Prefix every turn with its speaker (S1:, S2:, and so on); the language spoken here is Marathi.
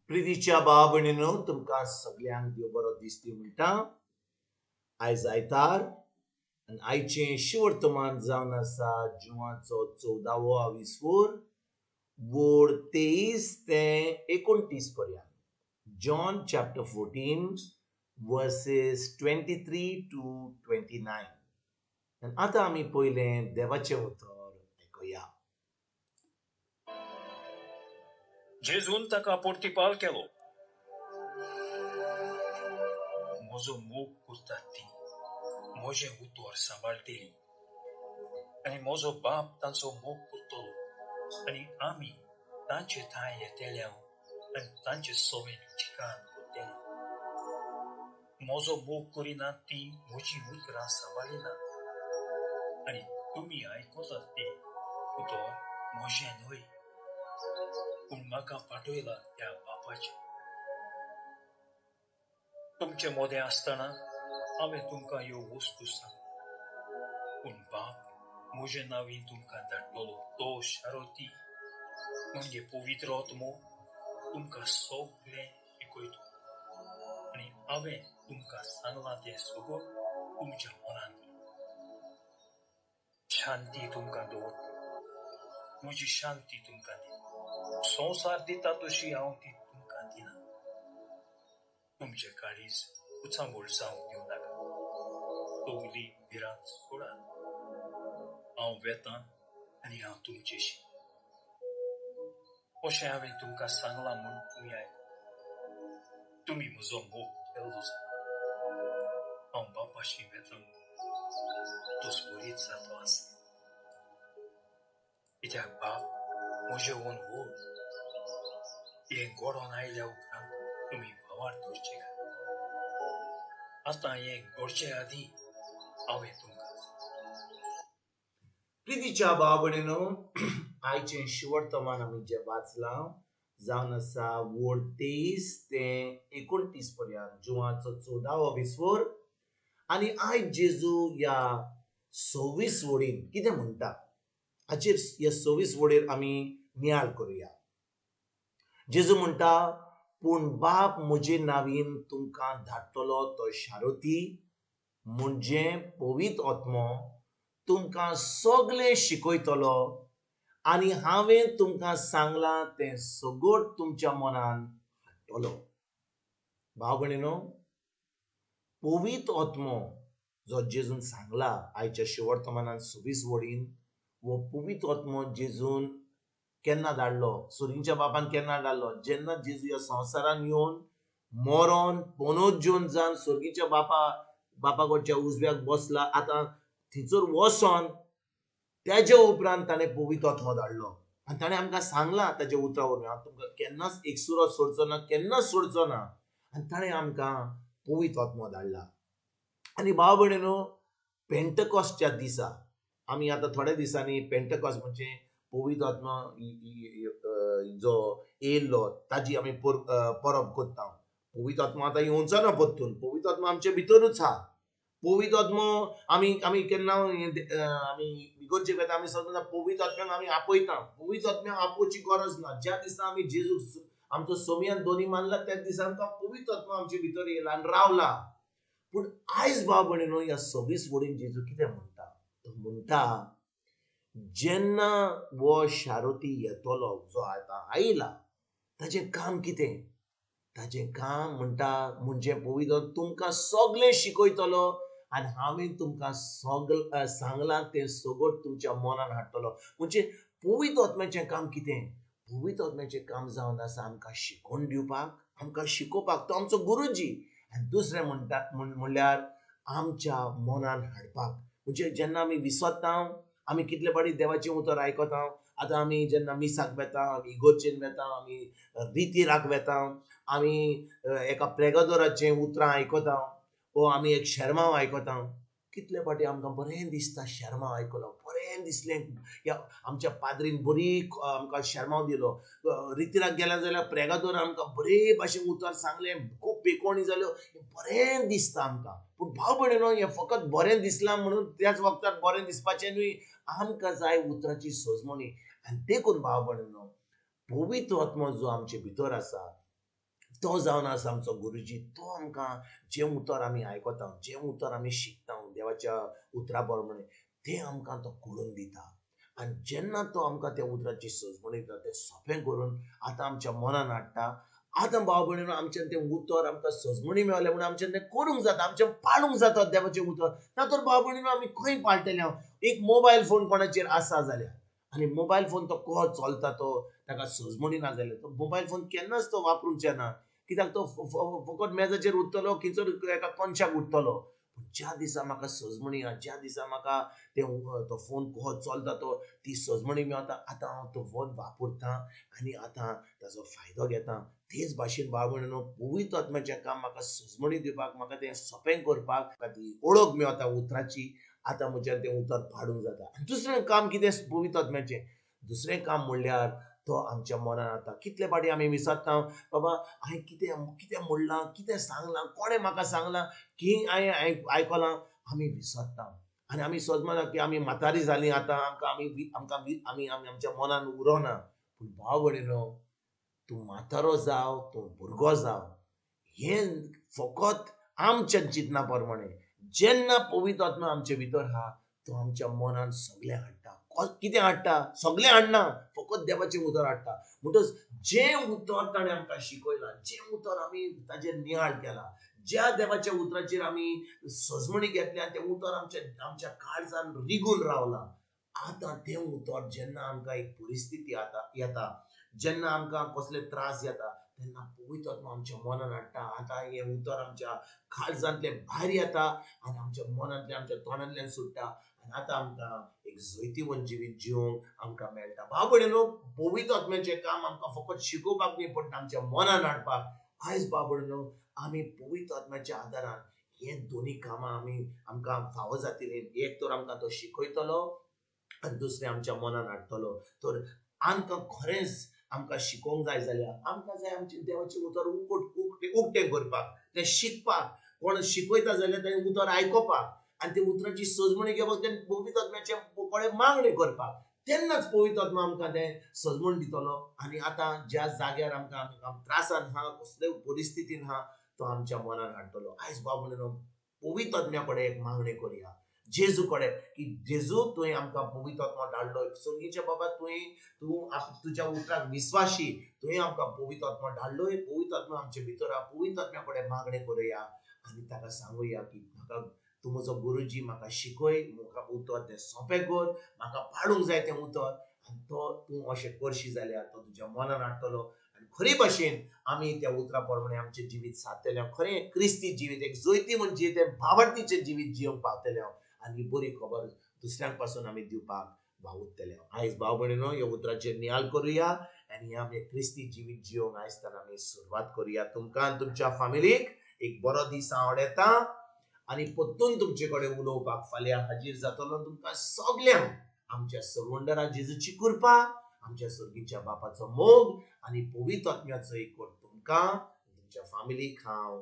S1: प्रितीच्या भाव भयणीनो, तुमकां सगळ्यांक देव बरो दीस दिवं म्हणटा. आयज आयतार आनी आयचें शिवर्तमान जावन आसा जुवाचो 14वो विसवोर, वोड 23 ते 29 पर्यंत. John chapter 14 verses 23 to 29. आनी आतां आमी पयलें देवाचें उतर आयकुया.
S2: जेजून ताका परतिपाल केलो. म्हजो मोग करतात ती म्हजें उतर सांबाळटली, आनी म्हजो बाप तांचो मोग करतलो, आनी आमी तांचे थंय येतले आनी तांचे सोबेन ठिकाण करतले. म्हजो मोग करिनात ती म्हजी उतरां सांबाळिनात, आनी तुमी आयकतात ते उतर म्हजें न्हय, पूण म्हाका पाठयला त्या बापाचें. तुमचे मोदें आसतना हांवें तुमकां ह्यो वस्तू सांगल्यो, पूण बाप म्हजे नांवीन तुमकां धाडटलो तो शारोती म्हणजे पवित्र आत्मो तुमकां सगळें शिकयतलो, आनी हांवें तुमकां सांगलां तें सगळें तुमच्या मनांत दवरतलो. शांती तुमकां दवरतलो, म्हजी शांती तुमकां दिता. संवसार दिता तशी हांव ती तुमकां दिना. तुमचें काळीज उचांबूळ जावंक दिवनाका, तोगली भिरांत सोडात. हांव वेतां आनी हांव तुमचेशी. अशें हांवें तुमकां सांगलां म्हूण तुमी आयकता. तुमी म्हजो मोग केल्लो जाल्यार हांव बापाशी वेतां तो स्वरीत जातो आसा. कित्याक बाप म्हजे ओन व्हड. हें घडोवन आयल्या उपरांत तुमी भावार धरचे काय? आतां हें घडचे आदीं हांवें तुमकां
S1: प्रितीच्या भाव भयणीनो, आयचें शिवर्तमान आमी जें वाचलां जावन आसा वोड 23 ते 29 पर्यंत, जुवाचो 14वो विसवोर. आनी आयज जेजू ह्या 26 वोडीन कितें म्हणटा हाचेर ह्या 26 वोडीर आमी नियाळ करुया. जेजू म्हणटा, पूण बाप म्हजे नांवीन तुमकां धाडटलो तो शारोती म्हणजे पवित्र आत्मो तुमकां सगळें शिकयतलो, आनी हांवें तुमकां सांगलां तें सगळें तुमच्या मनान हाडटलो. भाव भयणीनो, पवित्र आत्मो जो जेजून सांगला आयच्या शिवर्तमानान 26 वोडीन, वो पवित्र आत्मो जेजून केन्ना धाडलो, सुरींच्या बापान केन्ना धाडलो? जेन्ना जेजू ह्या संवसारान येवन मरोन पुनरुज्जीवन जावन स्वर्गीच्या बापाकडच्या उजव्याक बसला. आतां थंयसर वचोन त्याच्या उपरांत ताणें पवित्र आत्मो धाडलो, आनी ताणें आमकां सांगलां ताच्या उतरां वरवीं, हांव तुमकां केन्नाच एक सुरो सोडचो ना, केन्नाच सोडचो ना. आनी ताणें आमकां पवित्र आत्मो धाडला. आनी भाव भयणीनो, पेंटकॉस्टच्या दिसा आमी आतां थोड्या दिसांनी पेंटकॉस्ट म्हणजे पवित्र आत्मा जो येयल्लो ताजी आमी परब करता. पवित्र आत्मा आतां येवचो ना परतून, पवित्र आत्मा आमचे भितरूच आहा. पवित्र आत्मो आमी केन्ना आमी इगोर्जेक वेता, आमी सदां पवित्र आत्म्याक आमी आपयता. पवित्र आत्म्याक आपोवची गरज ना. ज्या दिसा आमी जेजू आमचो सोमयान दोनी मानला त्या दिसा आमकां पवित्र आत्मा आमचे भितर येयला आनी रावला. पूण आयज भाव भयणीनो, ह्या 26 वोडीन जेजू कितें म्हणटा? तो म्हणटा, जेन्ना वो शारोती येतलो जो आतां आयला, ताचें काम कितें? ताचें काम म्हणटा म्हणजे पवित्र तुमकां सगळें शिकयतलो, आनी हांवें तुमकां सगळें सांगलां तें सगळें तुमच्या मनान हाडटलो. म्हणजे पवित्र आत्म्याचें काम कितें? पवित्र आत्म्याचें काम जावन आसा आमकां शिकोवन दिवपाक, आमकां शिकोवपाक. तो आमचो गुरुजी. आनी दुसरें म्हणल्यार आमच्या मनान हाडपाक. म्हणजे जेन्ना आमी विसरता, आमी कितले फावटी देवाचें उतर आयकता. आतां आमी जेन्ना मिसाक वेता, आमी इगोर्जेन वेता, आमी रितीराक वेता, आमी एका प्रेगादोराचें उतरां आयकता, वो आमी एक शर्माव आयकता. कितले फावटी आमकां बरें दिसता शर्माव आयकलो, बरें दिसलें, आमच्या पाद्रीन बरी आमकां शर्माव दिलो. रितीराक गेल्या जाल्यार प्रेगादोर आमकां बरे भाशेन उतर सांगलें, खूब पेकोवणी जाल्यो, बरें दिसता आमकां. पूण भाव भयणीनो, हें फकत बरें दिसलां म्हणून त्याच वखदार बरें दिसपाचें न्हय. आमकां जाय उतराची सोजमणी. आनी देखून भाव भयणीनो, पवित्र आत्मो जो आमचे भितर आसा तो जावन आसा आमचो गुरुजी. तो आमकां जे उतर आमी आयकता, जे उतर आमी शिकता देवाच्या उतरा प्रमाणे, ते आमकां तो कळून दिता. आनी जेन्ना तो आमकां त्या उतराची सजमणी दिता, तें सोंपें करून आतां आमच्या मनान हाडटा. आतां भाव भयणीनो, आमच्यान तें उतर आमकां सजमणी मेळ्ळें म्हणून आमच्यान तें करूंक जाता, आमच्यान पाळूंक जाता देवाचें उतर. ना तर भाव भयणीनो आमी खंय पाळटले हांव? एक मोबायल फोन कोणाचेर आसा जाल्यार, आनी मोबायल फोन तो कसो चलता, तो ताका सजमणी ना जाल्यार तो मोबायल फोन केन्नाच तो वापरूंचे ना. कित्याक तो फकत मेजाचेर उरतलो, खंयसर एका कोनशाक उरतलो. पूण ज्या दिसा म्हाका सजमणी आहा, ज्या दिसा म्हाका तो फोन कसो चलता, तो ती सजमणी मेळटा, आतां हांव तो फोन वापरतां आनी आतां ताचो फायदो घेतां. तेच भाशेन भाव भयणीनो, पवित्र आत्म्याचें काम म्हाका सजमणी दिवपाक, म्हाका तें सोंपें करपाक, म्हाका ती ओळख मेळटा उतराची. आतां म्हज्यान तें उतर पाडूंक जाता. आनी दुसरें काम कितें पवित्र आत्म्याचें? दुसरें काम म्हणल्यार तो आमच्या मनान आता. कितले फाटी आमी विसरता, बाबा हांवें कितें म्हणलां, कितें सांगलां, कोणें म्हाका सांगलां, की हांवें आयकलां, आमी विसरता. आनी आमी समजता की आमी म्हातारी जालीं आतां, आमी आमच्या मनान उरोना. पूण भाव भयणीनो, तूं म्हातारो जाव, तूं भुरगो जाव, हें फकत आमच्या चिंतना प्रमाणे. जेन्ना पवित्र आत्मा आमचे भितर आहा, तो आमच्या मनान सगळें हाडटा. कितें हाडटा? सगळें हाडना, फकत देवाचें उतर हाडटा. म्हणटच जें उतर ताणें आमकां शिकयलां, जें उतर आमी ताचेर नियाळ केला, ज्या देवाच्या उतराचेर आमी सजमणी घेतली आनी तें उतर आमच्या काळजान रिगून रावलां, आतां तें उतर जेन्ना आमकां एक परिस्थिती येता, जेन्ना आमकां कसले त्रास येता, तेन्ना पवित्र आत्मा आमच्या मनान हाडटा. आतां हें उतर आमच्या काळजांतले भायर येता आनी आमच्या मनांतल्यान, आमच्या तोंडांतल्यान सुट्टा. आनी आतां आमकां एक जैतिवंत जिवीत जिवंक आमकां मेळटा. भाव भयणीनो, पवित्र आत्म्याचें काम आमकां फकत शिकोवपाक न्ही, पण आमच्या मनान हाडपाक. आयज भाव भयणीनो, आमी पवित्र आत्म्याच्या आदारान हे दोनी कामां आमकां फावो जातलीं. एक तर आमकां तो शिकयतलो आनी दुसरें आमच्या मनान हाडटलो. तर आमकां खरेंच आमकां शिकोवंक जाय जाल्यार आमकां जाय आमचे देवाचें उतर उक्तें करपाक, तें शिकपाक. कोण शिकयता जाल्यार तें उतर आयकोपाक आनी ते उतराची सजमणी घेवपाक, तें पवित्र आत्म्याचे कडेन मागणी करपाक. तेन्नाच पवित्र आत्मा आमकां तें सजमण दितलो. आनी आतां ज्या जाग्यार आमकां त्रासान आहा, कसलेय परिस्थितीन आहा, तो आमच्या मनान हाडटलो. आयज भाव भयणीनो, पवित्र आत्म्या कडेन एक मागणी करुया, जेजू कडेन, की जेजू, तुवें आमकां पवित्र आत्मा धाडलो. स्वर्गीचे बाबा, तूं तुज्या उतराक विस्वाशी, तुवें आमकां पवित्र आत्मा धाडलोय. पवित्र आत्मा आमचे भितर आहा. पवित्र आत्म्या कडेन मागणी करुया आनी ताका सांगुया की म्हाका तूं म्हजो गुरुजी, म्हाका शिकय, म्हाका उतर तें सोंपें कर, म्हाका पाडूंक जाय तें उतर. आनी तो तूं अशें करशी जाल्यार तो तुज्या मनान हाडटलो आनी खरे भाशेन आमी त्या उतरा प्रमाणे आमचें जिवीत सादतले. खरें क्रिस्ती जिवीत, एक जैतिवंत जिवीत, एक भावार्थीचें जिवीत जिवंक पावतले आनी बरी खबर दुसऱ्यांक पासून आमी दिवपाक वावुरतले. आयज भाव भयणीनो, ह्या उतराचेर नियाळ करुया आनी आमी क्रिस्ती जिवीत जिवंक आयज आमी सुरवात करुया. तुमकां आनी तुमच्या फॅमिलीक एक बरो दीस हांव येता आनी परतून तुमचे कडेन उलोवपाक फाल्यां हाजीर जातलो. तुमकां सगल्यांक आमच्या सर्वंडरा जेजूची कृपा, आमच्या सर्गीच्या बापाचो मोग आनी पवित्र आत्म्याचो एक तुमकां तुमच्या फॅमिलीक हांव